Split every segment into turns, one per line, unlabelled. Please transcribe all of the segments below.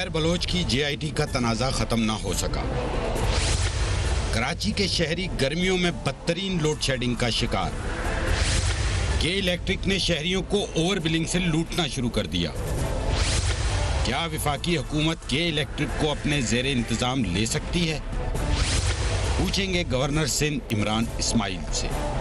Uzair Bloch की JIT का तनाज़ा ख़त्म ना हो सका। कराची के शहरी गर्मियों में बदतरीन लोड शेडिंग का शिकार। के इलेक्ट्रिक ने शहरियों को ओवर बिलिंग से लूटना शुरू कर दिया। क्या वफाकी हुकूमत के इलेक्ट्रिक को अपने ज़ेरे इंतज़ाम ले सकती है? पूछेंगे गवर्नर सिंध इमरान इस्माइल से।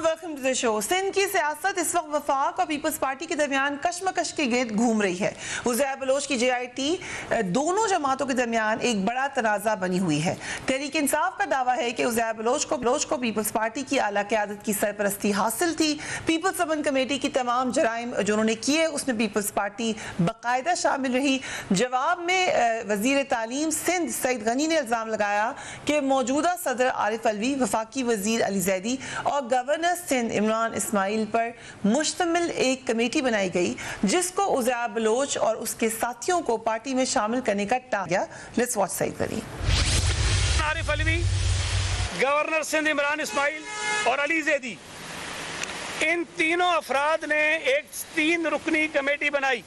Welcome to the show. Sindh की सियासत इस वक्त वफाक और पीपल्स पार्टी के दरमियान कशमकश के गिर्द घूम रही है। उज़ैर बलोच की JIT दोनों जमातों के दरमियान एक बड़ा तनाज़ा बनी हुई है। तहरीक इंसाफ का दावा है कि उज़ैर बलोच को पीपल्स पार्टी की आला क़यादत की सरपरस्ती हासिल थी। पीपल्स अमन कमेटी की तमाम जराइम जो उन्होंने किए उसमें पीपल्स पार्टी बाकायदा शामिल रही। जवाब में वज़ीर तालीम सिंध सईद गनी ने इल्ज़ाम लगाया कि मौजूदा सदर आरिफ अलवी, वफाकी वज़ीर अली ज़ैदी और गवर्नर सिंध इमरान इस्माइल पर मुश्तमिल एक कमेटी बनाई गई जिसको उज़ैर बलोच और उसके साथियों को पार्टी में शामिल करने का टाला गया। Let's watch Saeed Ghani.
Arif Alvi, governor Sindh Imran Ismail और अली ज़ैदी, इन तीनों अफराद ने एक 3 रुकनी कमेटी बनाई।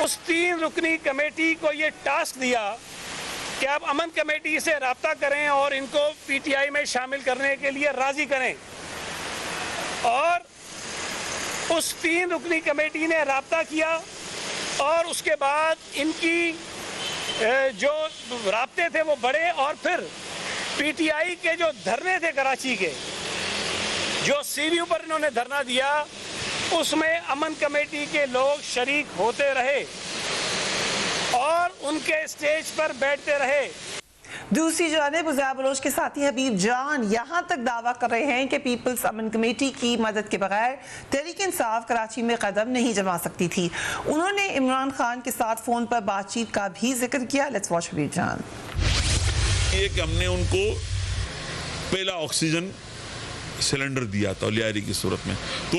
उस 3 रुकनी कमेटी को ये टास्क दिया कि आप अमन कमेटी से राब्ता करें और इनको PTI में शामिल करने के लिए राजी करें। और उस 3 रुकनी कमेटी ने राब्ता किया और उसके बाद इनकी जो राब्ते थे वो बढ़े और फिर PTI के जो धरने थे कराची के, जो CBU पर इन्होंने धरना दिया, उसमें अमन कमेटी के लोग शरीक होते रहे और उनके स्टेज पर बैठते रहे।
दूसरी जानिब उज़ैर बलोच के साथी हबीब जान यहाँ तक दावा कर रहे हैं कि पीपल्स अमन कमेटी की मदद के बगैर तहरीक इंसाफ कराची में कदम नहीं जमा सकती थी। उन्होंने इमरान खान के साथ फ़ोन पर बातचीत का भी जिक्र किया। लेट्स वॉच हबीब जान।
ये कि हमने उनको पहला ऑक्सीजन सिलेंडर दिया था लियारी की सूरत में, तो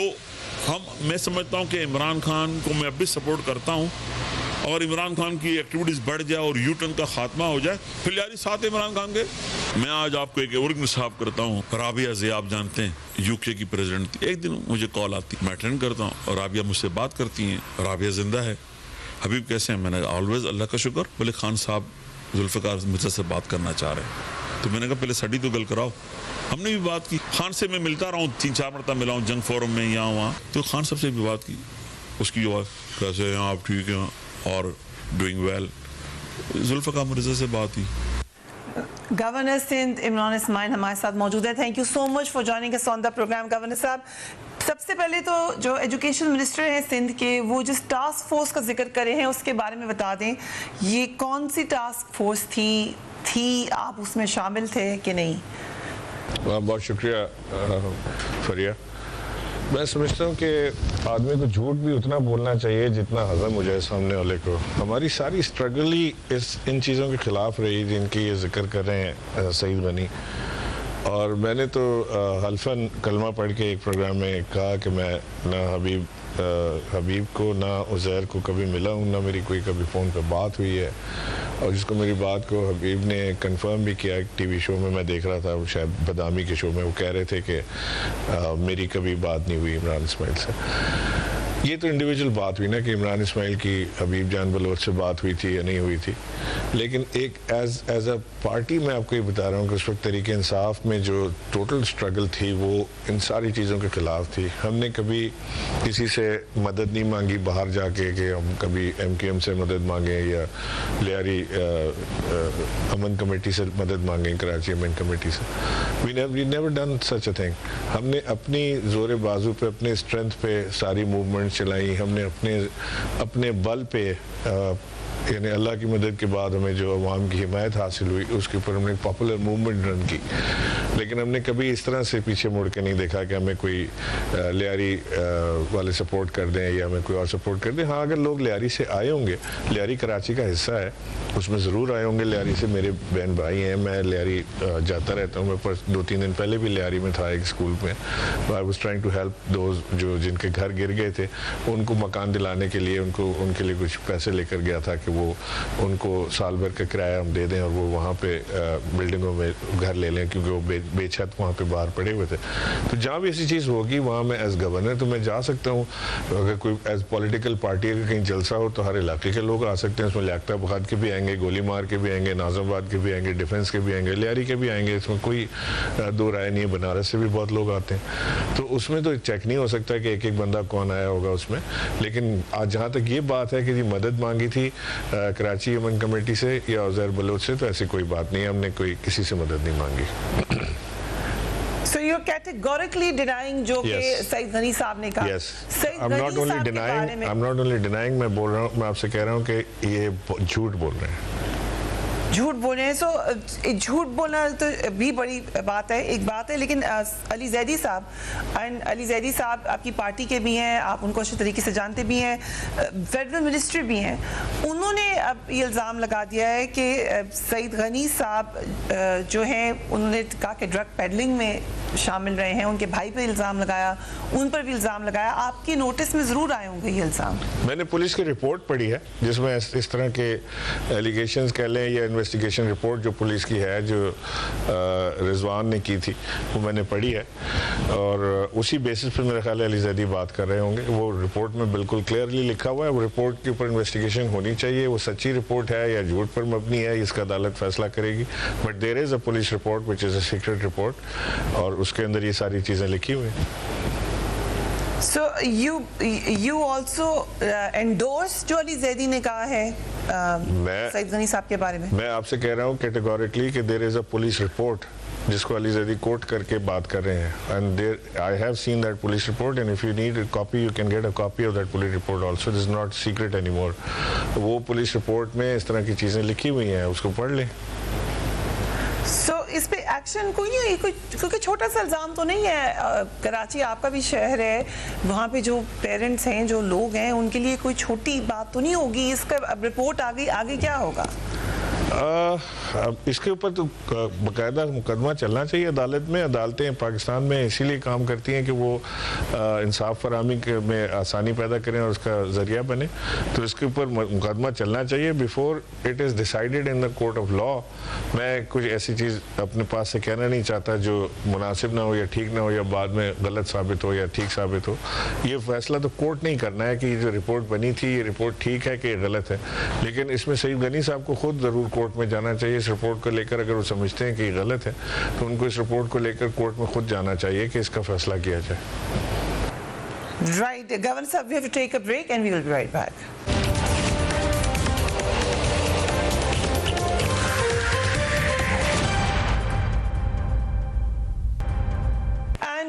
मैं समझता हूँ कि इमरान खान को मैं अब भी सपोर्ट करता हूँ और इमरान खान की एक्टिविटीज़ बढ़ जाए और U-टर्न का खात्मा हो जाए, फिर यारी साथ इमरान खान के। मैं आज आपको एक और इंसाफ करता हूँ। राबिया ज़े आप जानते हैं UK की प्रेसिडेंट थी। एक दिन मुझे कॉल आती, मैं अटेंड करता हूँ और राबिया मुझसे बात करती हैं। राबिया जिंदा है। हबीब कैसे हैं? मैंने ऑलवेज अल्लाह का शुक्र। बोले खान साहब जुल्फ़िकार मिर्ज़ा से बात करना चाह रहे हैं। तो मैंने कहा पहले सड़ी तो गल कराओ। हमने भी बात की। खान से मैं मिलता रहा हूँ, 3-4 मरतबा मिला हूँ जंग फोरम में यहाँ वहाँ। तो खान साहब से भी बात की। उसकी जो कैसे हैं आप, ठीक हैं और डूइंग वेल। जुल्फ़िकार मिर्ज़ा से बात की।
गवर्नर सिंध इमरान इस्माइल हमारे साथ मौजूद है। Thank you so much for joining us on the programme. Governor साहब, सबसे पहले तो जो एजुकेशन मिनिस्टर हैं सिंध के, वो जिस टास्क फोर्स का जिक्र करे हैं उसके बारे में बता दें। ये कौन सी टास्क फोर्स थी आप उसमें शामिल थे कि नहीं?
बहुत शुक्रिया फरिया। मैं समझता हूँ कि आदमी को झूठ भी उतना बोलना चाहिए जितना हज़म हो जाए सामने वाले को। हमारी सारी स्ट्रगल ही इन चीज़ों के ख़िलाफ़ रही जिनकी ये जिक्र कर रहे हैं सईद गनी। और मैंने तो हल्फन कलमा पढ़ के एक प्रोग्राम में कहा कि मैं ना हबीब को ना उज़ैर को कभी मिला हूँ, ना मेरी कोई कभी फ़ोन पे बात हुई है। और जिसको मेरी बात को हबीब ने कंफर्म भी किया। TV शो में मैं देख रहा था, शायद बदामी के शो में, वो कह रहे थे कि मेरी कभी बात नहीं हुई इमरान इस्माइल से। ये तो इंडिविजुअल बात हुई ना कि इमरान इस्माइल की हबीब जान बलोच से बात हुई थी या नहीं हुई थी, लेकिन एक एज अ पार्टी मैं आपको ये बता रहा हूँ कि उस वक्त तहरीक इंसाफ में जो टोटल स्ट्रगल थी वो इन सारी चीज़ों के ख़िलाफ़ थी। हमने कभी किसी से मदद नहीं मांगी बाहर जाके कि हम कभी MKM से मदद मांगें या लियारी अमन कमेटी से मदद मांगें, कराची अमन कमेटी से। We never done such a thing. हमने अपनी ज़ोर बाजू पे, अपने स्ट्रेंथ पे सारी मूवमेंट चलाई। हमने अपने बल पे यानी अल्लाह की मदद के बाद हमें जो अवाम की हिमायत हासिल हुई उसके ऊपर हमने पॉपुलर मूवमेंट रन की। लेकिन हमने कभी इस तरह से पीछे मुड़ के नहीं देखा कि हमें कोई लियारी वाले सपोर्ट कर दें या हमें कोई और सपोर्ट कर दें। हाँ, अगर लोग लियारी से आए होंगे, लियारी कराची का हिस्सा है, उसमें ज़रूर आए होंगे। लियारी से मेरे बहन भाई हैं, मैं लियारी जाता रहता हूँ। मैं 2-3 दिन पहले भी लियारी में था एक स्कूल में। I was trying to help those जो जिनके घर गिर गए थे, उनको मकान दिलाने के लिए उनके लिए कुछ पैसे लेकर गया था कि वो उनको साल भर का किराया हम दे दें और वो वहाँ पे बिल्डिंगों में घर ले लें, क्योंकि वो बेछत वहाँ पे बाहर पड़े हुए थे। तो जहाँ भी ऐसी चीज़ होगी वहाँ मैं एज गवर्नर तो मैं जा सकता हूँ। अगर कोई एज पॉलिटिकल पार्टी अगर कहीं जलसा हो तो हर इलाके के लोग आ सकते हैं। उसमें लियाकताबाद के भी आएंगे, गोलीमार के भी आएंगे, नाज़िमाबाद के भी आएंगे, डिफेंस के भी आएंगे, लियारी के भी आएंगे, इसमें कोई दो राय नहीं है। बनारस से भी बहुत लोग आते हैं, तो उसमें तो चेक नहीं हो सकता कि एक एक बंदा कौन आया होगा उसमें। लेकिन आज जहाँ तक ये बात है कि जी मदद मांगी थी कराची अमन कमेटी से या उज़ैर बलोच से, तो ऐसी कोई बात नहीं है, हमने कोई किसी से मदद नहीं मांगी।
So you're categorically denying जो कि
Yes.
सईद गनी साहब ने कहा।
Yes.
Saeed
I'm
Ghani
not only
साहब के बारे
denying,
में
I'm not only denying, मैं बोल रहा हूँ, मैं आपसे कह रहा हूँ कि ये झूठ बोल रहे हैं।
झूठ बोल रहे हैं। सो झूठ बोलना तो भी बड़ी बात है, एक बात है, लेकिन अली जैदी साहब, एंड अली जैदी साहब आपकी पार्टी के भी हैं, आप उनको अच्छे तरीके से जानते भी हैं, फेडरल मिनिस्टर भी हैं। उन्होंने अब ये इल्ज़ाम लगा दिया है कि सईद गनी साहब जो हैं, उन्होंने कहा कि ड्रग पेडलिंग में शामिल रहे हैं, उनके भाई पे इल्ज़ाम लगाया, उन पर भी इल्ज़ाम लगाया। आपके नोटिस में ज़रूर आए होंगे ये इल्ज़ाम।
मैंने पुलिस की रिपोर्ट पढ़ी है जिसमें इस तरह के एलिगेशंस कह लें या इन्वेस्टिगेशन रिपोर्ट जो पुलिस की है, जो रिजवान ने की थी, वो मैंने पढ़ी है और उसी बेसिस पे मेरा ख्याल है अली जैदी बात कर रहे होंगे। वो रिपोर्ट में बिल्कुल क्लियरली लिखा हुआ है, वो रिपोर्ट के ऊपर इन्वेस्टिगेशन होनी चाहिए। वो सच्ची रिपोर्ट है या झूठ पर मबनी है, इसका अदालत फैसला करेगी। But there is a police report which is a secret report और उसके अंदर ये सारी चीज़ें लिखी हुई हैं।
So you also endorse जो अली जैदी ने कहा है सईद गनी साहब के बारे में?
मैं आपसे कह रहा हूँ कैटेगोरिकली कि there is a police report जिसको अली जैदी कोट करके बात कर रहे हैं। And there I have seen that police report and if you need a copy you can get a copy of that police report also. This is not secret anymore. वो police report में इस तरह की चीज़ें लिखी हुई हैं, उसको पढ़ लें।
So, इस पे एक्शन कोई नहीं है, क्योंकि छोटा सा इल्ज़ाम तो नहीं है। कराची आपका भी शहर है, वहाँ पे जो पेरेंट्स हैं, जो लोग हैं, उनके लिए कोई छोटी बात तो नहीं होगी। इसका अब रिपोर्ट आ गई, आगे क्या होगा?
अब इसके ऊपर तो बाकायदा मुकदमा चलना चाहिए अदालत में। अदालतें पाकिस्तान में इसीलिए काम करती हैं कि वो इंसाफ फराहमी में आसानी पैदा करें और उसका ज़रिया बने। तो इसके ऊपर मुकदमा चलना चाहिए before it is decided in the court of law. मैं कुछ ऐसी चीज़ अपने पास से कहना नहीं चाहता जो मुनासिब ना हो या ठीक ना हो या बाद में गलत साबित हो या ठीक साबित हो। ये फैसला तो कोर्ट नहीं करना है कि जो रिपोर्ट बनी थी ये रिपोर्ट ठीक है कि गलत है। लेकिन इसमें सईद गनी साहब को खुद ज़रूर कोर्ट में जाना चाहिए इस रिपोर्ट को लेकर। अगर वो समझते हैं कि गलत है तो उनको इस रिपोर्ट को लेकर कोर्ट में खुद जाना चाहिए कि इसका फैसला किया जाए।
Right, Governor Sahab, we have to take a break and we will be right back.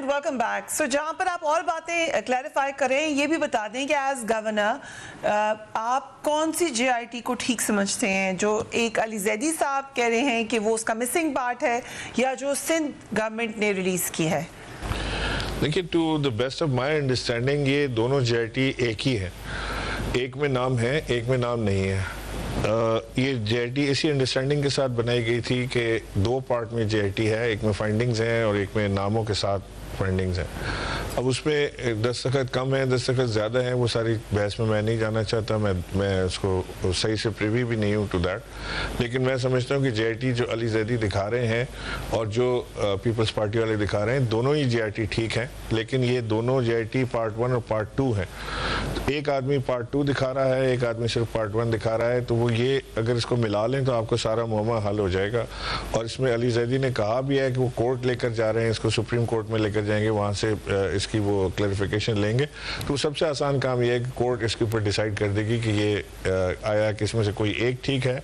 Welcome back. So जहाँ पर आप और बातें क्लैरिफाई करें, ये भी बता दें कि एज गवर्नर आप कौन सी JIT को ठीक समझते हैं, जो एक अली जैदी साहब कह रहे हैं कि वो उसका मिसिंग पार्ट है, या जो सिंध गवर्नमेंट ने रिलीज की है?
देखिए, to the best of my understanding ये दोनों JIT एक ही है। एक में नाम है, एक में नाम नहीं है। ये JIT इसी अंडरस्टैंडिंग के साथ बनाई गई थी कि दो पार्ट में JIT है, एक में फाइंडिंग्स हैं और एक में नामों के साथ फाइंडिंग्स हैं। अब उसमें दस्तखत कम है, दस्तखत ज़्यादा है, वो सारी बहस में मैं नहीं जाना चाहता। मैं उसको सही से प्रिवी भी नहीं हूँ टू दैट। लेकिन मैं समझता हूँ कि JIT जो अली जैदी दिखा रहे हैं और जो पीपल्स पार्टी वाले दिखा रहे हैं, दोनों ही JIT ठीक हैं। लेकिन ये दोनों JIT पार्ट 1 और पार्ट 2 हैं। तो एक आदमी पार्ट 2 दिखा रहा है, एक आदमी सिर्फ पार्ट 1 दिखा रहा है। तो वो ये अगर इसको मिला लें तो आपको सारा मुअम्मा हल हो जाएगा। और इसमें अली जैदी ने कहा भी है कि वो कोर्ट लेकर जा रहे हैं, इसको सुप्रीम कोर्ट में लेकर जाएंगे, वहाँ से इसकी वो क्लैरिफिकेशन लेंगे। तो सबसे आसान काम ये है कि कोर्ट इसके ऊपर डिसाइड कर देगी कि ये आया कि इसमें से कोई एक ठीक है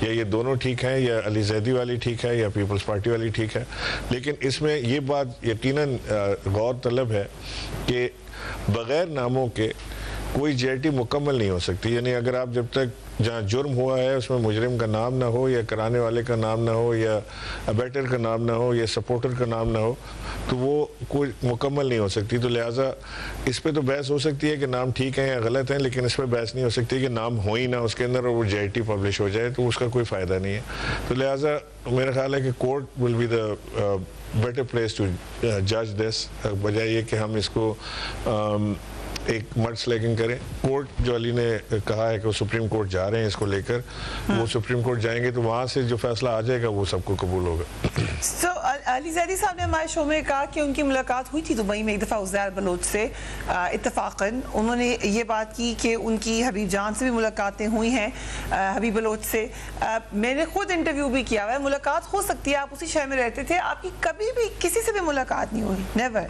या ये दोनों ठीक हैं, या अली जैदी वाली ठीक है या पीपल्स पार्टी वाली ठीक है। लेकिन इसमें ये बात यकीनन गौर तलब है कि बग़ैर नामों के कोई JIT मुकम्मल नहीं हो सकती। यानी अगर आप जब तक जहाँ जुर्म हुआ है उसमें मुजरिम का नाम ना हो, या कराने वाले का नाम ना हो, या अबेटर का नाम ना हो, या सपोर्टर का नाम ना हो, तो वो कोई मुकम्मल नहीं हो सकती। तो लिहाजा इस पे तो बहस हो सकती है कि नाम ठीक है या गलत है, लेकिन इस पर बहस नहीं हो सकती कि नाम हो ही ना उसके अंदर और वो JIT पब्लिश हो जाए, तो उसका कोई फ़ायदा नहीं है। तो लिहाजा मेरा ख्याल है कि court will be the better place to जज दिस, बजाय ये कि हम इसको एक मडस्लैगिंग करें। कोर्ट जो अली ने कहा है कि वो सुप्रीम कोर्ट जा रहे हैं इसको लेकर, वो सुप्रीम कोर्ट जाएंगे तो वहाँ से जो फैसला आ जाएगा वो सबको कबूल होगा।
So, अली ज़ैदी साहब ने हमारे शो में कहा कि उनकी मुलाकात हुई थी दुबई में एक दफ़ा उज़ैर बलोच से इत्तफ़ाक़न। उन्होंने ये बात की कि उनकी हबीब जान से भी मुलाकातें हुई हैं, हबीब बलोच से। मैंने खुद इंटरव्यू भी किया हुआ है, मुलाकात हो सकती है, आप उसी शहर में रहते थे, आपकी कभी भी किसी से भी मुलाकात नहीं हुई? नेवर?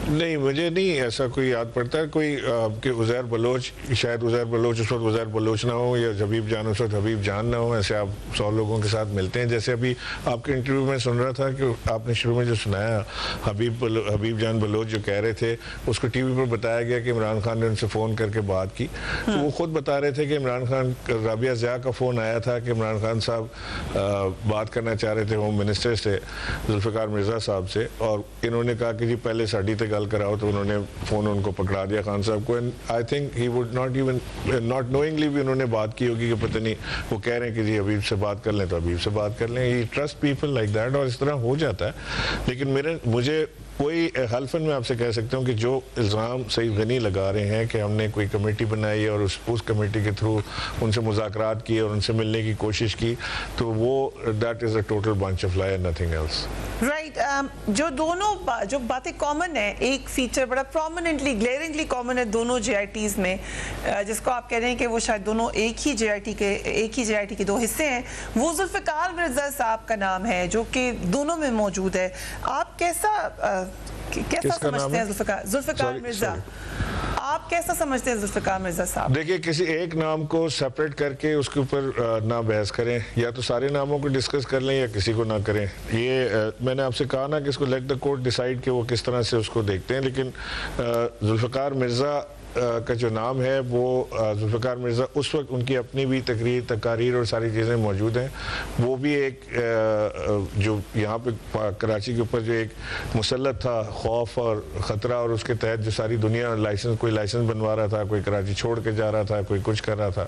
नहीं, मुझे नहीं ऐसा कोई याद पड़ता है कोई कि उज़ैर बलोच, शायद उज़ैर बलोच उस वक्त उज़ैर बलोच ना हो या हबीब जान उस वक्त हबीब जान ना हो। ऐसे आप 100 लोगों के साथ मिलते हैं। जैसे अभी आपके इंटरव्यू में सुन रहा था कि आपने शुरू में जो सुनाया हबीब जान बलोच जो कह रहे थे, उसको टीवी पर बताया गया कि इमरान खान ने उनसे फ़ोन करके बात की। तो वो खुद बता रहे थे कि इमरान खान, राबिया ज़िया का फ़ोन आया था कि इमरान खान साहब बात करना चाह रहे थे होम मिनिस्टर से, जुल्फ़िकार मिर्ज़ा साहब से, और इन्होंने कहा कि जी पहले साड़ी तक गल कराओ। तो उन्होंने फ़ोन उनको पकड़ा दिया खान साहब को। And I think he would not even not knowingly भी उन्होंने बात की होगी कि पता नहीं, वो कह रहे हैं कि जी हबीब से बात कर लें तो हबीब से बात कर लें। ही ट्रस्ट पीपल लाइक दैट, और इस तरह हो जाता है। लेकिन मुझे कोई हल्फन में आपसे कह सकता हूँ कि जो इल्ज़ाम सईद गनी लगा रहे हैं कि हमने कोई कमेटी बनाई है और उस कमेटी के थ्रू उनसे मुज़ाकरात किए और उनसे मिलने की कोशिश की, तो वो that is a total bunch of lie, nothing else.
Right. जो दोनों जो बातें कॉमन है, एक फीचर बड़ा प्रोमिनेंटली ग्लेरिंगली कॉमन है दोनों JITs में, जिसको आप कह रहे हैं कि वो शायद दोनों एक ही JIT के दो हिस्से हैं, वो जुल्फ़िकार मिर्ज़ा साहब का नाम है जो कि दोनों में मौजूद है। आप कैसा समझते हैं जुल्फ़िकार मिर्ज़ा? आप कैसा समझते हैं जुल्फ़िकार मिर्ज़ा साहब?
देखिए, किसी एक नाम को सेपरेट करके उसके ऊपर ना बहस करें, या तो सारे नामों को डिस्कस कर लें या किसी को ना करें। ये मैंने आपसे कहा ना कि इसको लेट द कोर्ट डिसाइड कि वो किस तरह से उसको देखते हैं। लेकिन जुल्फ़िकार मिर्ज़ा का जो नाम है वो जुल्फ़िकार मिर्ज़ा, उस वक्त उनकी अपनी भी तकारीर और सारी चीज़ें मौजूद हैं। वो भी एक जो यहाँ पे कराची के ऊपर जो एक मुसल्लत था खौफ और ख़तरा, और उसके तहत जो सारी दुनिया कोई लाइसेंस बनवा रहा था, कोई कराची छोड़ के जा रहा था, कोई कुछ कर रहा था,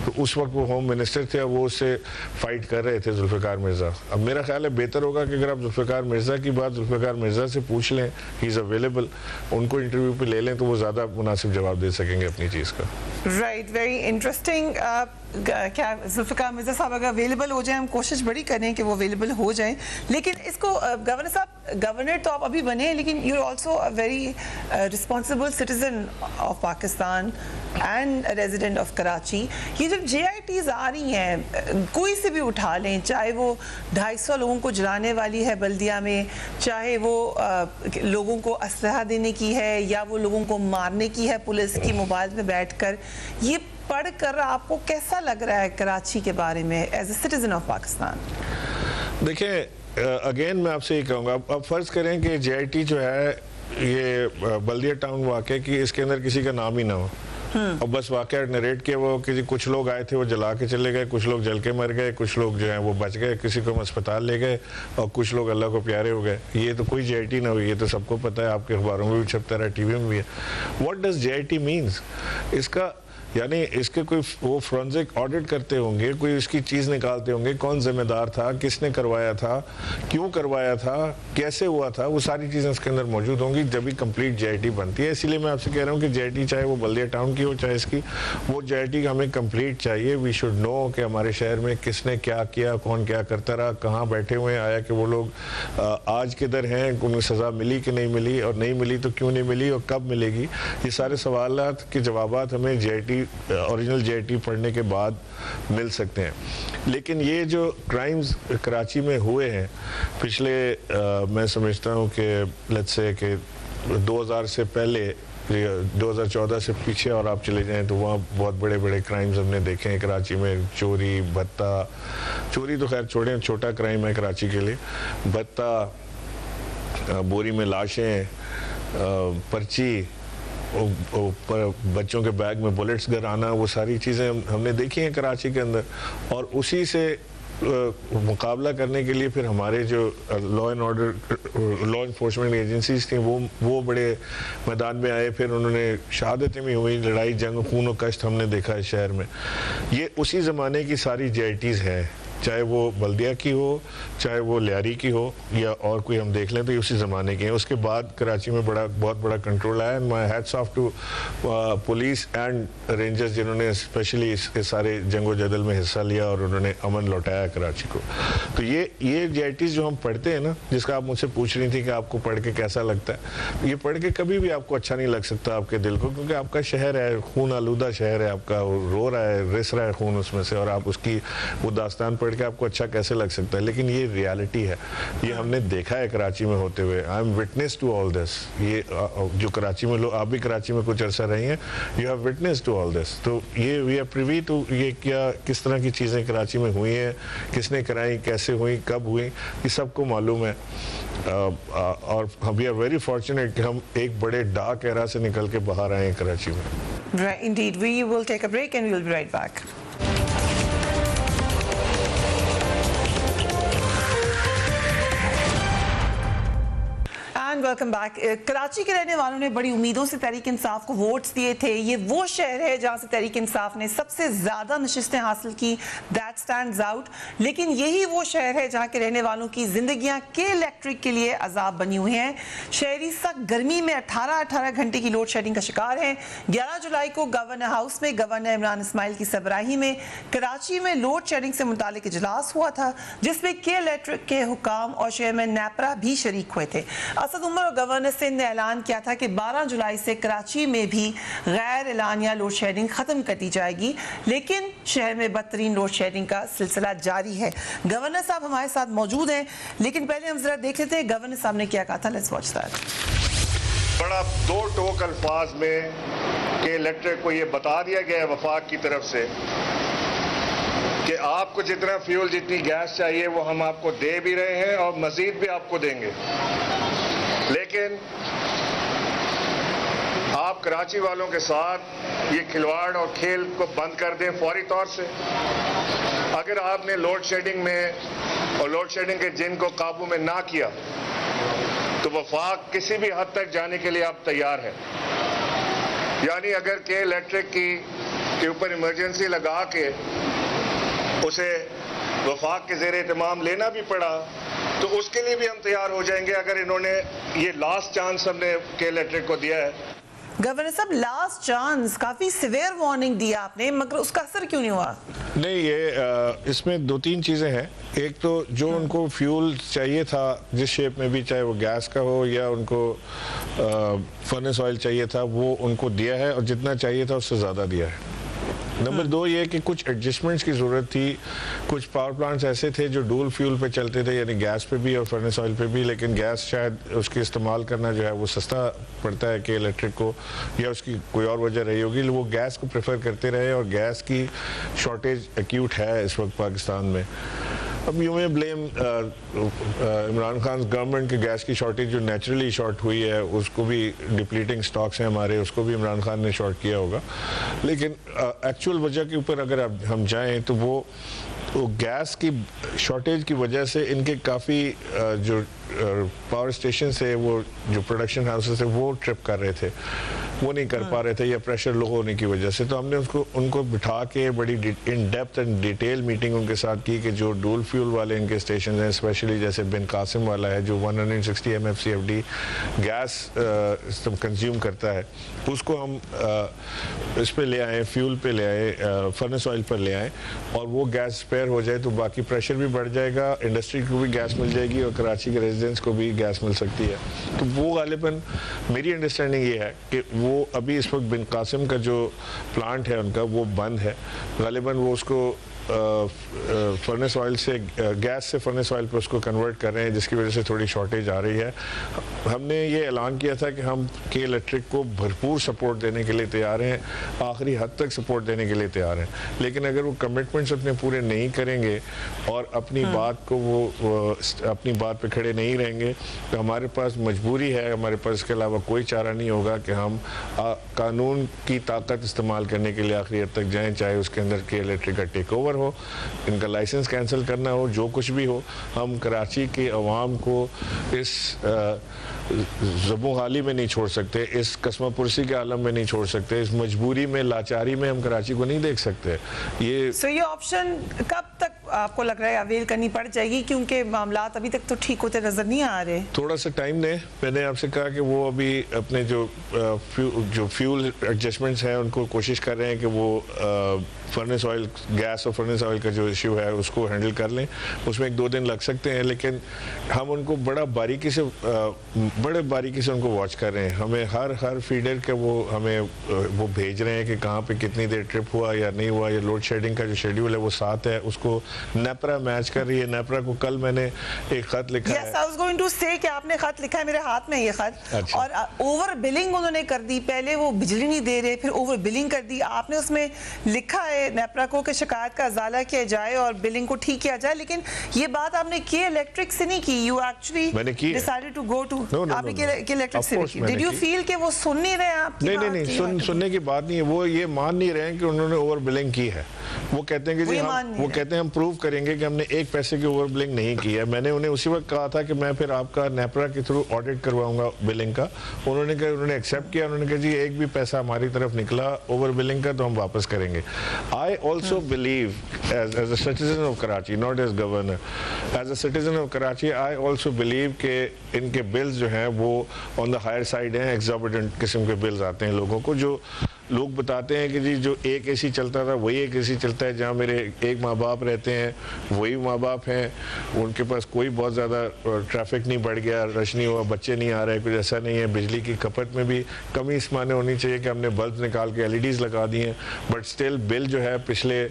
तो उस वक्त वो होम मिनिस्टर थे और वो उससे फ़ाइट कर रहे थे जुल्फ़िकार मिर्ज़ा। अब मेरा ख्याल है बेहतर होगा कि अगर आप जुल्फ़िकार मिर्ज़ा की बात जुल्फ़िकार मिर्ज़ा से पूछ लें, ही इज़ अवेलेबल, उनको इंटरव्यू पर ले लें, तो वो ज़्यादा मुनासिब जवाब दे सकेंगे अपनी चीज़ का।
Right, very interesting. क्या जुल्फ़िकार मिर्ज़ा साहब अगर अवेलेबल हो जाए, हम कोशिश बड़ी करें कि वो अवेलेबल हो जाएं, लेकिन इसको गवर्नर साहब, गवर्नर तो आप अभी बने हैं, लेकिन you are also a very responsible citizen of Pakistan and resident of Karachi. ये जब JITs आ रही हैं, कोई से भी उठा लें, चाहे वो 250 लोगों को जलाने वाली है बल्दिया में, चाहे वो लोगों को असलहा देने की है या वो लोगों को मारने की है पुलिस की मोबाइल में बैठकर, ये पढ़कर आपको कैसा लग रहा है कराची के बारे में as a citizen of Pakistan?
देखिए, अगेन मैं आपसे ये कहूँगा, अब फ़र्ज़ करें कि JIT जो है ये बल्दिया टाउन वाक़े की, इसके अंदर किसी का नाम ही ना हो, और बस वाक़या नरेट किया वो कि कुछ लोग आए थे वो जला के चले गए, कुछ लोग जल के मर गए, कुछ लोग जो हैं वो बच गए, किसी को हम अस्पताल ले गए, और कुछ लोग अल्लाह को प्यारे हो गए। ये तो कोई JIT ना हुई, ये तो सबको पता है, आपके अखबारों में भी छपता रहा, TV में भी है। What does JIT means? इसका यानी इसके कोई वो फोरेंसिक ऑडिट करते होंगे, कोई इसकी चीज़ निकालते होंगे, कौन जिम्मेदार था, किसने करवाया था, क्यों करवाया था, कैसे हुआ था, वो सारी चीज़ें इसके अंदर मौजूद होंगी जब भी कंप्लीट JIT बनती है। इसीलिए मैं आपसे कह रहा हूँ कि JIT चाहे वो बल्दिया टाउन की हो चाहे इसकी, वो JIT हमें कंप्लीट चाहिए। वी शुड नो कि हमारे शहर में किसने क्या किया, कौन क्या करता रहा, कहाँ बैठे हुए हैं, आया कि वो लोग आज किधर हैं, उन्हें सज़ा मिली कि नहीं मिली, और नहीं मिली तो क्यों नहीं मिली और कब मिलेगी। ये सारे सवालात के जवाबात हमें ओरिजिनल JIT पढ़ने के बाद मिल सकते हैं। लेकिन ये जो क्राइम्स कराची में हुए हैं पिछले मैं समझता हूँ कि लेट्स से कि 2000 से पहले, 2014 से पीछे और आप चले जाएं तो वहाँ बहुत बड़े बड़े क्राइम्स हमने देखे हैं कराची में। चोरी, भत्ता, चोरी तो खैर छोड़ें, छोटा क्राइम है कराची के लिए, भत्ता, बोरी में लाशें, पर्ची, बच्चों के बैग में बुलेट्स घर आना, वो सारी चीज़ें हमने देखी हैं कराची के अंदर। और उसी से मुकाबला करने के लिए फिर हमारे जो law and order, law enforcement agencies थी वो बड़े मैदान में आए। फिर उन्होंने शहादतें भी हुई, लड़ाई, जंग, खून और कष्ट हमने देखा है शहर में। ये उसी ज़माने की सारी JITs हैं चाहे वो बल्दिया की हो, चाहे वो लियारी की हो, या और कोई हम देख लें तो ये उसी ज़माने की है। उसके बाद कराची में बहुत बड़ा कंट्रोल आया। And my hats off to police and rangers जिन्होंने स्पेशली इस सारे जंगो जदल में हिस्सा लिया और उन्होंने अमन लौटाया कराची को। तो ये JITs जो हम पढ़ते हैं ना, जिसका आप मुझसे पूछ रही थी कि आपको पढ़ के कैसा लगता है, ये पढ़ के कभी भी आपको अच्छा नहीं लग सकता आपके दिल को, क्योंकि आपका शहर है, खून आलूदा शहर है आपका, रो रहा है, रिस रहा है खून उसमें से, और आप उसकी वो दास्तान पढ़ के आपको अच्छा कैसे लग सकता है। लेकिन ये रियलिटी है, ये हमने देखा है कराची में होते हुए। I am witness to all this. ये जो कराची में लोग, आप भी कराची में कुछ अरसा रही हैं, you have witness to all this. तो ये वी आर प्रिवी टू ये क्या किस तरह की चीज़ें कराची में हुई हैं, किसने कराई, कैसे हुई, कब हुई, ये सबको मालूम है। और वी आर वेरी फॉर्चुनेट कि हम एक बड़े डार्क एरा से निकल के बाहर आए हैं कराची में।
Right, indeed. We will take a break and we will be right back. Welcome back. Karachi के रहने वालों ने बड़ी उम्मीदों से तहरीक इंसाफ को वोट्स दिए थे। ये वो शहर है जहां से तहरीक इंसाफ ने सबसे ज्यादा नशिस्तें हासिल की, दैट स्टैंड्स आउट। लेकिन यही वो शहर है जहां के रहने वालों की जिंदगियां के इलेक्ट्रिक के लिए अजाब बनी हुई हैं। शहरी सख्त गर्मी में 18 घंटे की लोड शेडिंग का शिकार हैं। 11 जुलाई को गवर्नर हाउस में गवर्नर इमरान इस्माइल की सरबराही में कराची में लोड शेडिंग से मुतालिक इजलास हुआ था, जिसमें के इलेक्ट्रिक के हुकाम और चेयरमैन नेपरा भी शरीक हुए थे। असद उमर और गवर्नर सिंध ने ऐलान किया था कि 12 जुलाई से कराची में भी गैर एलानिया लोड शेडिंग खत्म कर दी जाएगी, लेकिन शहर में बदतरीन लोड शेडिंग का सिलसिला जारी है। गवर्नर साहब हमारे साथ मौजूद हैं, लेकिन पहले हम जरा देख लेते हैं गवर्नर साहब ने क्या कहा था। Let's watch that.
बड़ा दो टोक अल्फाज में के इलेक्ट्रिक को ये बता दिया गया है वफाक की तरफ से कि आपको जितना फ्यूल, जितनी गैस चाहिए वो हम आपको दे भी रहे हैं और मजीद भी आपको देंगे। लेकिन आप कराची वालों के साथ ये खिलवाड़ और खेल को बंद कर दें फौरी तौर से। अगर आपने लोड शेडिंग में और लोड शेडिंग के जिन को काबू में ना किया तो वफाक किसी भी हद तक जाने के लिए आप तैयार हैं। यानी अगर के इलेक्ट्रिक के ऊपर इमरजेंसी लगा के उसे वफाक के ज़ेर एहतमाम लेना भी पड़ा तो उसके लिए भी हम तैयार हो जाएंगे, अगर इन्होंने ये लास्ट चांस हमने के इलेक्ट्रिक को दिया है।
गवर्नर साहब, लास्ट चांस, काफी सिवियर वार्निंग दी आपने, मगर उसका असर क्यों नहीं हुआ?
नहीं, ये इसमें दो तीन चीज़ें हैं। एक तो जो उनको फ्यूल चाहिए था जिस शेप में भी, चाहे वो गैस का हो या उनको फर्नेस ऑयल चाहिए था, वो उनको दिया है और जितना चाहिए था उससे ज़्यादा दिया है। नंबर दो ये कि कुछ एडजस्टमेंट्स की ज़रूरत थी। कुछ पावर प्लांट्स ऐसे थे जो डुअल फ्यूल पे चलते थे, यानी गैस पे भी और फर्नेस ऑयल पे भी, लेकिन गैस शायद उसके इस्तेमाल करना जो है वो सस्ता पड़ता है कि इलेक्ट्रिक को, या उसकी कोई और वजह रही होगी। वो गैस को प्रेफर करते रहे और गैस की शॉर्टेज एक्यूट है इस वक्त पाकिस्तान में। अब यू में ब्लेम इमरान खान गवर्नमेंट के गैस की शॉर्टेज जो नेचुरली शॉर्ट हुई है, उसको भी डिप्लीटिंग स्टॉक्स हैं हमारे, उसको भी इमरान खान ने शॉर्ट किया होगा। लेकिन एक्चुअल वजह के ऊपर अगर अब हम जाएं तो वो गैस की शॉर्टेज की वजह से इनके काफ़ी जो पावर स्टेशन से, वो जो प्रोडक्शन हाउसेस है वो ट्रिप कर रहे थे, वो नहीं कर पा रहे थे या प्रेशर लो होने की वजह से। तो हमने उनको बिठा के बड़ी in depth and detail meeting उनके साथ की कि जो डुअल फ्यूल वाले इनके स्टेशन हैं, स्पेशली जैसे बिन कासिम वाला है जो 160 MFCFD गैस कंज्यूम करता है, उसको हम इस पे ले आए, फ्यूल पे ले आए, फर्नेस ऑयल पर ले आए, और वो गैस स्पेयर हो जाए तो बाकी प्रेशर भी बढ़ जाएगा, इंडस्ट्री को भी गैस मिल जाएगी और कराची के रेजिडेंट्स को भी गैस मिल सकती है। तो वो गालिबन मेरी अंडरस्टैंडिंग ये है कि वो अभी इस वक्त बिन कासिम का जो प्लांट है उनका वो बंद है। गालिबन वो उसको फर्नेस ऑयल से, गैस से फर्नेस ऑयल पर उसको कन्वर्ट कर रहे हैं, जिसकी वजह से थोड़ी शॉर्टेज आ रही है। हमने ये ऐलान किया था कि हम के इलेक्ट्रिक को भरपूर सपोर्ट देने के लिए तैयार हैं, आखिरी हद तक सपोर्ट देने के लिए तैयार हैं। लेकिन अगर वो कमिटमेंट्स अपने पूरे नहीं करेंगे और अपनी बात को वो अपनी बात पे खड़े नहीं रहेंगे तो हमारे पास मजबूरी है, हमारे पास इसके अलावा कोई चारा नहीं होगा कि हम कानून की ताकत इस्तेमाल करने के लिए आखिरी हद तक जाएँ, चाहे उसके अंदर के इलेक्ट्रिक का टेक ओवर हो, इनका लाइसेंस कैंसिल करना हो, जो कुछ भी हो। हम कराची के अवाम को इस ज़बूहाली में नहीं छोड़ सकते, इस कस्मा पुरसी के आलम में नहीं छोड़ सकते, इस मजबूरी में, लाचारी में हम कराची को नहीं देख सकते। ये
ऑप्शन कब तक आपको लग रहा है अवेल करनी पड़ जाएगी, क्योंकि मामला अभी तक तो ठीक होते नजर नहीं आ रहे?
थोड़ा सा टाइम दें। मैंने आपसे कहा कि वो अभी अपने जो फ्यूल एडजस्टमेंट्स हैं उनको कोशिश कर रहे हैं कि वो फर्नेस ऑयल, गैस और फर्नेस ऑयल का जो इशू है उसको हैंडल कर लें। उसमें 1-2 दिन लग सकते हैं, लेकिन हम उनको बड़े बारीकी से उनको वॉच कर रहे हैं। हमें हर फीडर के हमें वो भेज रहे हैं कि कहाँ पे कितनी देर ट्रिप हुआ या नहीं हुआ। या लोड शेडिंग का जो शेड्यूल है वो साथ है, उसको नेपरा मैच कर रही है। नेपरा को कल मैंने एक खत लिखा है।
Yes, I was going to say कि आपने खत लिखा है, मेरे हाथ में ये खत।
अच्छा।
और ओवर बिलिंग उन्होंने कर दी, पहले वो बिजली नहीं दे रहे, फिर ओवर बिलिंग कर दी। आपने उसमें लिखा है नेपरा को कि शिकायत का अजाला किया जाए और बिलिंग को ठीक किया जाए, लेकिन ये बात आपने के इलेक्ट्रिक से नहीं की। You actually decided to go to, आपने के इलेक्ट्रिक से की। डिड यू फील कि वो सुन नहीं रहे आपकी बात?
नहीं, सुनने की बात नहीं है। वो ये मान नहीं रहे हैं कि उन्होंने ओवर बिलिंग की है। वो कहते हैं कि वो कहते हैं हम प्रूव करेंगे कि हमने 1 पैसे की ओवर बिलिंग नहीं की है। मैंने उन्हें उसी वक्त कहा था कि मैं फिर आपका नेपरा के थ्रू ऑडिट करवाऊंगा बिलिंग का। उन्होंने एक्सेप्ट किया। उन्होंने कहा जी 1 भी पैसा हमारी तरफ निकला ओवर बिलिंग का तो हम वापस करेंगे। I also believe as a citizen of Karachi, not as governor, as a citizen of Karachi, I also believe के इनके बिल्स जो हैं वो ऑन द हायर साइड हैं। एक्सॉर्बिटेंट किस्म के बिल्स आते हैं लोगों को। जो लोग बताते हैं कि जी जो एक एसी चलता था वही एक एसी चलता है, जहाँ मेरे एक माँ बाप रहते हैं वही माँ बाप हैं, उनके पास कोई बहुत ज़्यादा ट्रैफिक नहीं बढ़ गया, रश नहीं हुआ, बच्चे नहीं आ रहे, कुछ ऐसा नहीं है। बिजली की खपत में भी कमी इस माने होनी चाहिए कि हमने बल्ब निकाल के LEDs लगा दिए हैं, बट स्टिल बिल जो है पिछले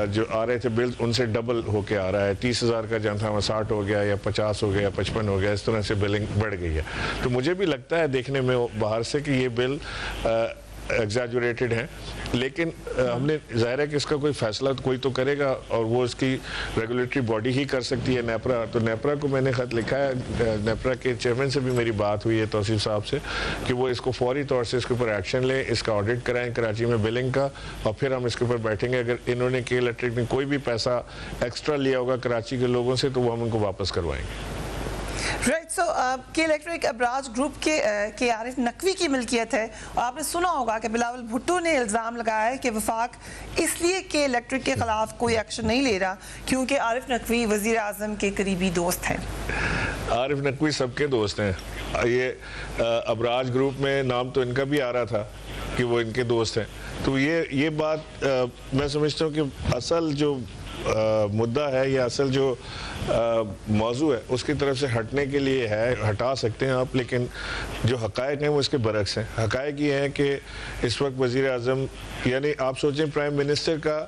जो आ रहे थे बिल उनसे डबल होके आ रहा है। 30,000 का जहाँ था वहाँ 60 हो गया या 50 हो गया या 55 हो गया, इस तरह से बिलिंग बढ़ गई है। तो मुझे भी लगता है देखने में बाहर से कि ये बिल एग्जैजुरेटेड है, लेकिन हमने ज़ाहिर है कि इसका कोई फैसला तो कोई तो करेगा और वो इसकी रेगुलेटरी बॉडी ही कर सकती है, नेपरा। तो नेपरा को मैंने ख़त लिखा है, नेपरा के चेयरमैन से भी मेरी बात हुई है तौसीफ साहब से, कि वो इसको फौरी तौर से इसके ऊपर एक्शन लें, इसका ऑडिट कराएं कराची में बिलिंग का, और फिर हम इसके ऊपर बैठेंगे। अगर इन्होंने के इलेक्ट्रिक ने कोई भी पैसा एक्स्ट्रा लिया होगा कराची के लोगों से तो वो हम उनको वापस करवाएंगे।
राइट, सो के इलेक्ट्रिक अबराज ग्रुप के आरिफ नकवी की मिल्कियत है, और आपने सुना होगा कि बिलावल भुट्टो ने इल्ज़ाम लगाया है कि वफाक इसलिए के इलेक्ट्रिक के खिलाफ कोई एक्शन नहीं ले रहा क्योंकि आरिफ नकवी वज़ीर आज़म के करीबी दोस्त हैं।
आरिफ नकवी सबके दोस्त हैं। ये अबराज ग्रुप में नाम तो इनका भी आ रहा था कि वो इनके दोस्त हैं। तो ये बात मैं समझता हूँ कि असल जो मुद्दा है या असल जो मौजू है उसकी तरफ से हटने के लिए है, हटा सकते हैं आप, लेकिन जो हक़ाइक़ हैं वो इसके बरक्स हैं। हक़ाइक़ ये हैं कि इस वक्त वज़ीर आज़म, यानी आप सोचें प्राइम मिनिस्टर का,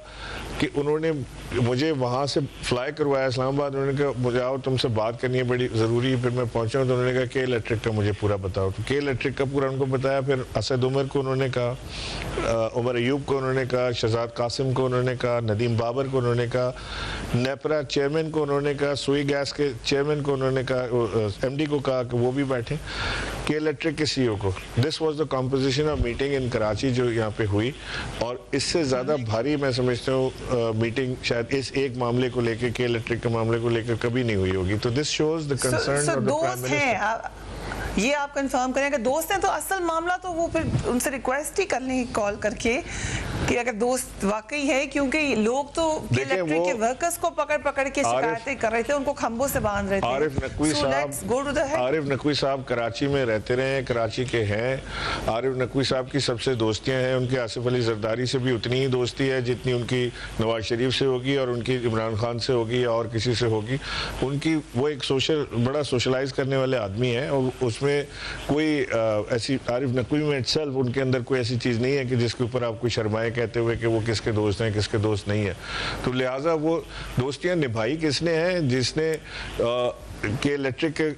कि उन्होंने मुझे वहाँ से फ्लाई करवाया इस्लामाबाद। उन्होंने कहा मुझे आओ तुमसे बात करनी है बड़ी ज़रूरी है। फिर मैं पहुँचा हूँ तो उन्होंने कहा के इलेक्ट्रिक का मुझे पूरा बताओ। तो के इलेक्ट्रिक का पूरा उनको बताया। फिर असद उमर को उन्होंने कहा, उमर अयूब को उन्होंने कहा, शहजाद कासिम को उन्होंने कहा, नदीम बाबर को उन्होंने कहा, नेपरा चेयरमैन को उन्होंने कहा, सुई गैस के चेयरमैन को उन्होंने कहा, MD को कहा कि वो भी बैठे, के इलेक्ट्रिक के CEO को। This was the composition of meeting in Karachi जो यहाँ पे हुई, और इससे ज़्यादा भारी मैं समझता हूँ मीटिंग शायद इस एक मामले को लेकर, के इलेक्ट्रिक के मामले को लेकर कभी नहीं हुई होगी। तो this shows the concern of the prime minister.
ये आप कंफर्म करें कि दोस्त हैं तो असल मामला तो वो फिर उनसे रिक्वेस्ट ही कर लें कॉल करके कि अगर दोस्त वाकई है, क्योंकि लोग तो इलेक्ट्रिक के वर्कर्स को पकड़ के शिकायतें कर रहे थे, उनको खंभों से बांध रहे थे।
आरिफ नकवी साहब कराची में रहते रहे, कराची के हैं। आरिफ नकवी साहब की सबसे दोस्तियां हैं। उनकी आसिफ अली जरदारी से भी उतनी ही दोस्ती है जितनी उनकी नवाज शरीफ से होगी और उनकी इमरान खान से होगी या और किसी से होगी। उनकी वो एक बड़ा सोशलाइज करने वाले आदमी हैं, और उसमें कोई ऐसी आरिफ नकवी में इटसेल्फ उनके अंदर कोई ऐसी चीज़ नहीं है कि जिसके ऊपर आप कोई शर्माए कहते हुए कि वो किसके दोस्त हैं किसके दोस्त नहीं है। तो लिहाजा वो दोस्तियां निभाई किसने हैं, जिसने के इलेक्ट्रिक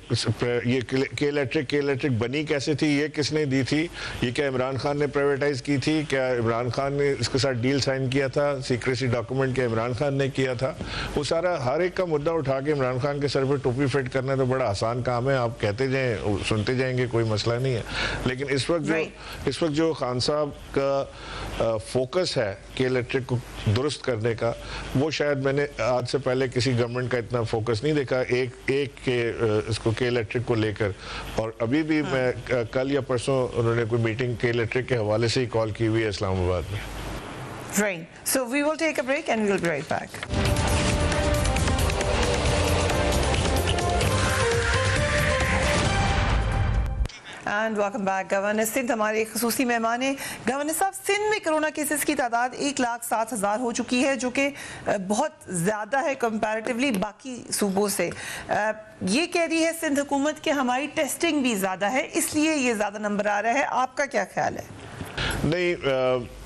बनी कैसे थी, ये किसने दी थी, ये क्या इमरान खान ने प्राइवेटाइज की थी, क्या इमरान खान ने इसके साथ डील साइन किया था, सीक्रेसी डॉक्यूमेंट क्या इमरान खान ने किया था। वो सारा हर एक का मुद्दा उठा के इमरान खान के सर पर टोपी फिट करना तो बड़ा आसान काम है। आप कहते जाएं सुनते जाएंगे, कोई मसला नहीं है। लेकिन इस वक्त जो खान साहब का फोकस है के इलेक्ट्रिक को दुरुस्त करने का, वो शायद मैंने आज से पहले किसी गवर्नमेंट का इतना फोकस नहीं देखा एक के इसको के इलेक्ट्रिक को लेकर। और अभी भी मैं कल या परसों उन्होंने कोई मीटिंग के इलेक्ट्रिक के हवाले से ही कॉल की हुई है इस्लामाबाद में।
Right. So we will take a break and we will be right back. And welcome back. Governor Sindh हमारे एक खसूसी मेहमान हैं। गवर्नर साहब, सिंध में कोरोना केसेस की तादाद 1,07,000 हो चुकी है, जो कि बहुत ज़्यादा है कंपैरेटिवली बाकी सूबों से। ये कह रही है सिंध हुकूमत कि हमारी टेस्टिंग भी ज़्यादा है, इसलिए ये ज़्यादा नंबर आ रहा है। आपका क्या ख्याल है?
नहीं,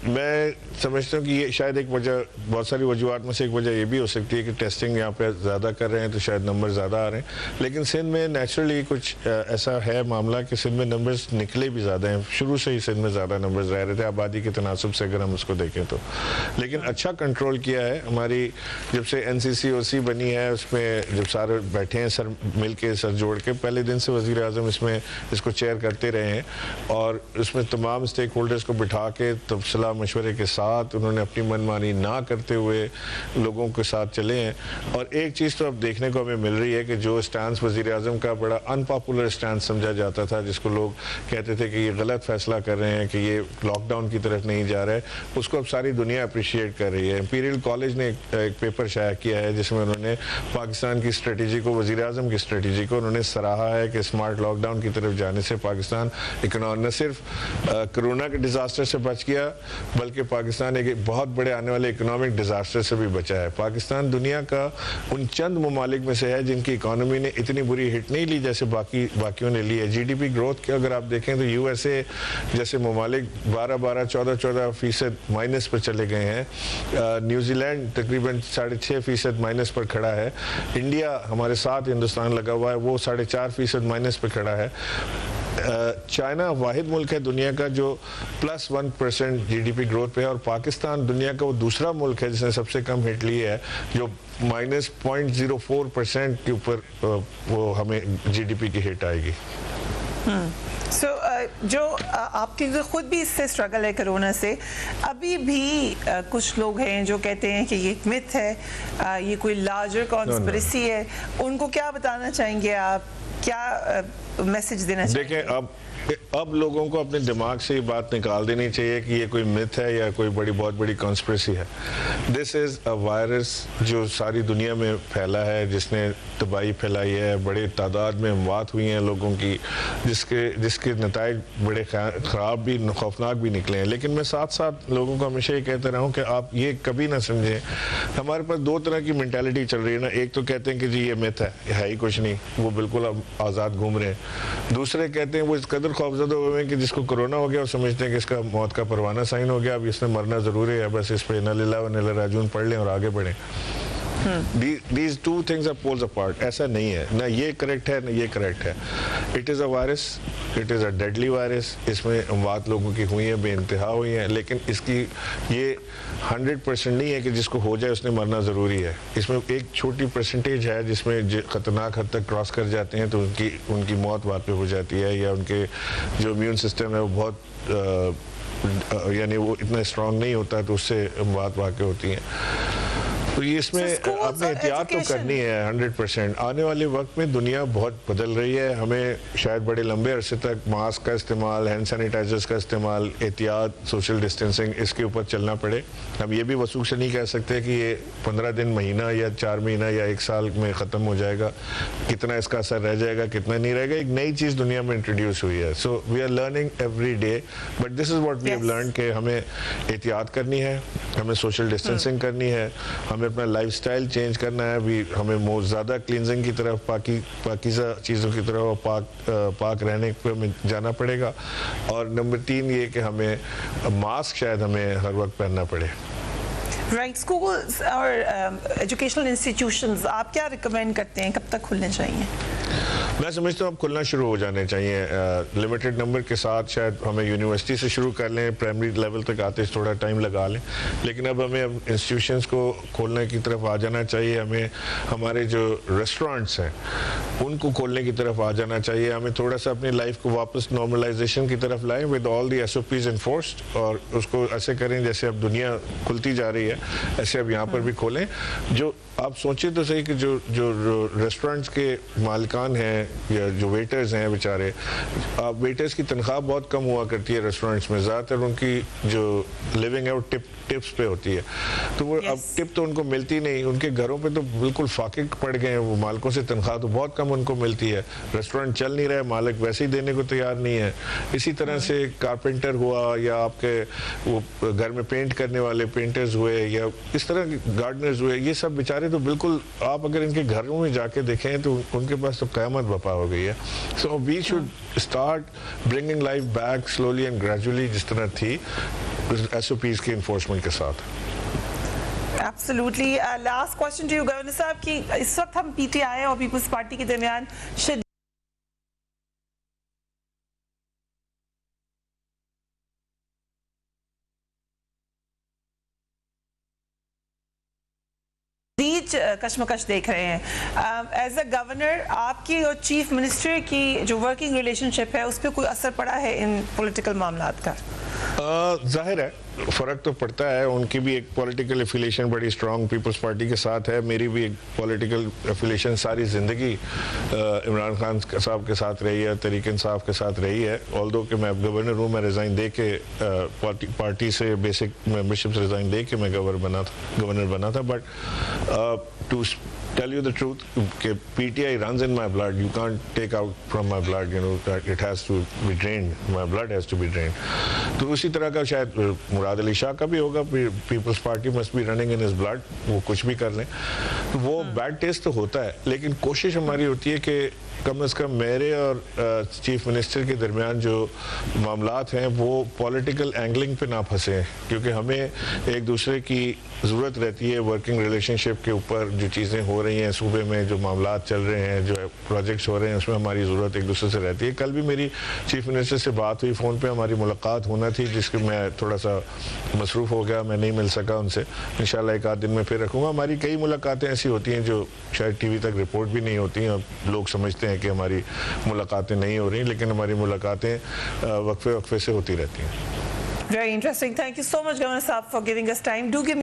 मैं समझता हूँ कि ये शायद एक वजह, बहुत सारी वजूहत में से एक वजह ये भी हो सकती है कि टेस्टिंग यहाँ पे ज़्यादा कर रहे हैं तो शायद नंबर ज़्यादा आ रहे हैं। लेकिन सिंध में नेचुरली कुछ ऐसा है मामला कि सिंध में नंबर्स निकले भी ज़्यादा हैं। शुरू से ही सिंध में ज़्यादा नंबर्स रह रहे थे आबादी के तनासब से, अगर हम उसको देखें तो। लेकिन अच्छा कंट्रोल किया है हमारी, जब से NCCOC बनी है, उसमें जब सारे बैठे हैं सर मिल के, सर जोड़ के, पहले दिन से वज़ीर आज़म इसको चेयर करते रहे हैं और उसमें तमाम स्टेक होल्डर्स को बिठा के तब सलाह मशवरे के साथ उन्होंने अपनी मनमानी ना करते हुए लोगों के साथ चले हैं। और एक चीज़ तो अब देखने को हमें मिल रही है कि जो स्टैंड वज़ीर आज़म का बड़ा अनपॉपुलर स्टैंड समझा जाता था, जिसको लोग कहते थे कि ये गलत फैसला कर रहे हैं, कि ये लॉकडाउन की तरफ नहीं जा रहा है, उसको अब सारी दुनिया अप्रिशिएट कर रही है। इंपीरियल कॉलेज ने एक पेपर शाया किया है जिसमें उन्होंने पाकिस्तान की स्ट्रेटजी को, वज़ीर आज़म की स्ट्रेटजी को उन्होंने सराहा है कि स्मार्ट लॉकडाउन की तरफ जाने से पाकिस्तान न सिर्फ कोरोना के डिज़ास्टर से बच गया, बल्कि पाकिस्तान एक बहुत बड़े आने वाले इकोनॉमिक डिजास्टर से भी बचा है। पाकिस्तान दुनिया का उन चंद ममालिक में से है जिनकी इकोनॉमी ने इतनी बुरी हिट नहीं ली जैसे बाकियों ने ली है। GDP ग्रोथ के अगर आप देखें तो USA जैसे ममालिक 12-14% माइनस पर चले गए हैं। न्यूजीलैंड तकरीबन 6.5% माइनस पर खड़ा है। इंडिया हमारे साथ हिंदुस्तान लगा हुआ है, वो 4.5% माइनस पर खड़ा है। चाइना वाहिद मुल्क है दुनिया का जो +1% GDP ग्रोथ पे है, और पाकिस्तान दुनिया का वो दूसरा मुल्क है जिसने सबसे कम हिट ली है, जो -0.04% के ऊपर वो हमें GDP की हिट आएगी।
जो आपकी खुद भी इससे स्ट्रगल है कोरोना से, अभी भी कुछ लोग हैं जो कहते हैं कि ये एक मिथ है, ये कोई लार्जर कॉन्स्पिरेसी है, उनको क्या बताना चाहेंगे आप? क्या मैसेज देना चाहेंगे?
देखें, अब लोगों को अपने दिमाग से ये बात निकाल देनी चाहिए कि ये कोई मिथ है या कोई बहुत बड़ी कॉन्स्पिरेसी है। दिस इज़ अ वायरस जो सारी दुनिया में फैला है, जिसने तबाही फैलाई है, बड़े तादाद में अमवात हुई हैं लोगों की, जिसके नताइज बड़े ख़राब भी, खौफनाक भी निकले हैं। लेकिन मैं साथ साथ लोगों को हमेशा ये कहता रहा हूँ कि आप ये कभी ना समझें, हमारे पास दो तरह की मेंटालिटी चल रही है ना। एक तो कहते हैं कि जी ये मिथ है ही कुछ नहीं, वो बिल्कुल अब आज़ाद घूम रहे हैं। दूसरे कहते हैं वो इस कदर खौफजदा हुए हैं कि जिसको कोरोना हो गया और समझते हैं कि इसका मौत का परवाना साइन हो गया, अब इसने मरना ज़रूरी है, बस इस पर इन्ना लिल्लाह व इन्ना इलैहि राजिऊन पढ़ लें और आगे बढ़ें। These two things are poles apart. ऐसा नहीं है, ना ये करेक्ट है ना ये करेक्ट है। It is a virus, it is a deadly virus. इसमें अमवात लोगों की हुई हैं, बेइंतहा हुई हैं, लेकिन इसकी ये 100% नहीं है कि जिसको हो जाए उसने मरना ज़रूरी है। इसमें एक छोटी परसेंटेज है जिसमें ख़तरनाक हद तक क्रॉस कर जाते हैं तो उनकी मौत वाक़ई हो जाती है, या उनके जो इम्यून सिस्टम है वो बहुत यानी वो इतना स्ट्रॉन्ग नहीं होता तो उससे अमवात वाक़ई होती हैं। तो ये इसमें आपने एहतियात तो करनी है 100%। आने वाले वक्त में दुनिया बहुत बदल रही है, हमें शायद बड़े लंबे अरसे तक मास्क का इस्तेमाल, हैंड सैनिटाइजर्स का इस्तेमाल, एहतियात, सोशल डिस्टेंसिंग, इसके ऊपर चलना पड़े। हम ये भी वसूख से नहीं कह सकते कि ये 15 दिन, महीना या 4 महीना या 1 साल में ख़त्म हो जाएगा। कितना इसका असर रह जाएगा, कितना नहीं रहेगा, एक नई चीज़ दुनिया में इंट्रोड्यूस हुई है। So we are learning every day, but this is what we have learn कि हमें एहतियात करनी है, हमें सोशल डिस्टेंसिंग करनी है, हमें अपना लाइफस्टाइल चेंज करना है। अभी हमें ज़्यादा क्लींजिंग की तरफ, पाकीज़ा चीज़ों की तरफ और पाक रहने पर हमें जाना पड़ेगा। और नंबर 3 ये कि हमें मास्क शायद हमें हर वक्त पहनना पड़े।
राइट, स्कूल्स और एजुकेशनल इंस्टीट्यूशंस आप क्या रिकमेंड करते हैं, कब तक खुलने चाहिए?
मैं समझता हूँ अब खुलना शुरू हो जाने चाहिए लिमिटेड नंबर के साथ। शायद हमें यूनिवर्सिटी से शुरू कर लें, प्राइमरी लेवल तक आते थोड़ा टाइम लगा लें, लेकिन अब हमें इंस्टीट्यूशंस को खोलने की तरफ आ जाना चाहिए। हमें हमारे जो रेस्टोरेंट्स हैं उनको खोलने की तरफ आ जाना चाहिए। हमें थोड़ा सा अपनी लाइफ को वापस नॉर्मलाइजेशन की तरफ लाएं with all the SOPs enforced, और उसको ऐसे करें जैसे अब दुनिया खुलती जा रही है, ऐसे अब यहाँ पर भी खोलें। जो आप सोचिए तो सही कि जो रेस्टोरेंट्स के मालिकान हैं या जो वेटर्स हैं बेचारे, वेटर्स की तनख्वाह बहुत कम हुआ करती है रेस्टोरेंट्स में, ज़्यादातर उनकी जो लिविंग है वो टिप्स पे होती है, तो वो अब टिप तो उनको मिलती नहीं, उनके घरों पे तो बिल्कुल फाके पड़ गए हैं, वो मालिकों से तनख्वाह तो बहुत कम उनको मिलती है, रेस्टोरेंट चल नहीं रहा है, मालिक वैसे ही देने को तैयार नहीं है। इसी तरह से कारपेंटर हुआ या आपके वो घर में पेंट करने वाले पेंटर्स हुए या इस तरह के गार्डनर्स हुए, ये सब बेचारे तो बिल्कुल, आप अगर इनके घरों में जाके देखें तो उनके पास तो क़यामत बपा हो गई है। So we should start bringing life back slowly and gradually, जिस तरह थी SOPs के इन्फोर्समेंट के साथ।
Absolutely. Last question to you governor साहब कि इस वक्त हम PTI और पीपल्स पार्टी के दरमियान कश्मकश देख रहे हैं। एज अ गवर्नर आपकी और चीफ मिनिस्टर की जो वर्किंग रिलेशनशिप है उस पर कोई असर पड़ा है इन पॉलिटिकल मामलात का?
जाहिर है फ़र्क तो पड़ता है, उनकी भी एक पॉलिटिकल एफिलिएशन बड़ी स्ट्रॉन्ग पीपल्स पार्टी के साथ है, मेरी भी एक पॉलिटिकल एफिलिएशन सारी ज़िंदगी इमरान खान साहब के साथ रही है, तरीक इंसाफ के साथ रही है। ऑल्दो कि मैं गवर्नर हूँ, मैं रिज़ाइन दे के पार्टी से बेसिक मेंबरशिप से रिज़ाइन दे के मैं गवर्नर बना था, but to tell you the truth, PTI runs in my blood. You can't take out from my blood, you know, that it has to be drained. My blood has to be drained. तो उसी तरह का शायद मुराद अली शाह का भी होगा, Peoples Party must be running in his blood, वो कुछ भी कर लें, तो वो बैड टेस्ट तो होता है, लेकिन कोशिश हमारी होती है कि कम से कम मेरे और चीफ मिनिस्टर के दरमियान जो मामलात हैं वो पॉलिटिकल एंगलिंग पे ना फंसे, क्योंकि हमें एक दूसरे की ज़रूरत रहती है वर्किंग रिलेशनशिप के ऊपर। जो चीज़ें हो रही हैं सूबे में, जो मामलात चल रहे हैं, जो प्रोजेक्ट्स हो रहे हैं, उसमें हमारी ज़रूरत एक दूसरे से रहती है। कल भी मेरी चीफ मिनिस्टर से बात हुई, फ़ोन पे हमारी मुलाकात होना थी, जिसके मैं थोड़ा सा मसरूफ़ हो गया, मैं नहीं मिल सका उनसे। इंशाल्लाह एक आध दिन में फिर रखूँगा। हमारी कई मुलाकातें ऐसी होती हैं जो शायद TV तक रिपोर्ट भी नहीं होती हैं, और लोग समझते हैं कि हमारी मुलाकातें नहीं हो रही, लेकिन हमारी मुलाकातें वक्फे वक्फे से होती रहती हैं।
Very interesting. Thank you so much, Governor Saab, for giving us time. Do give me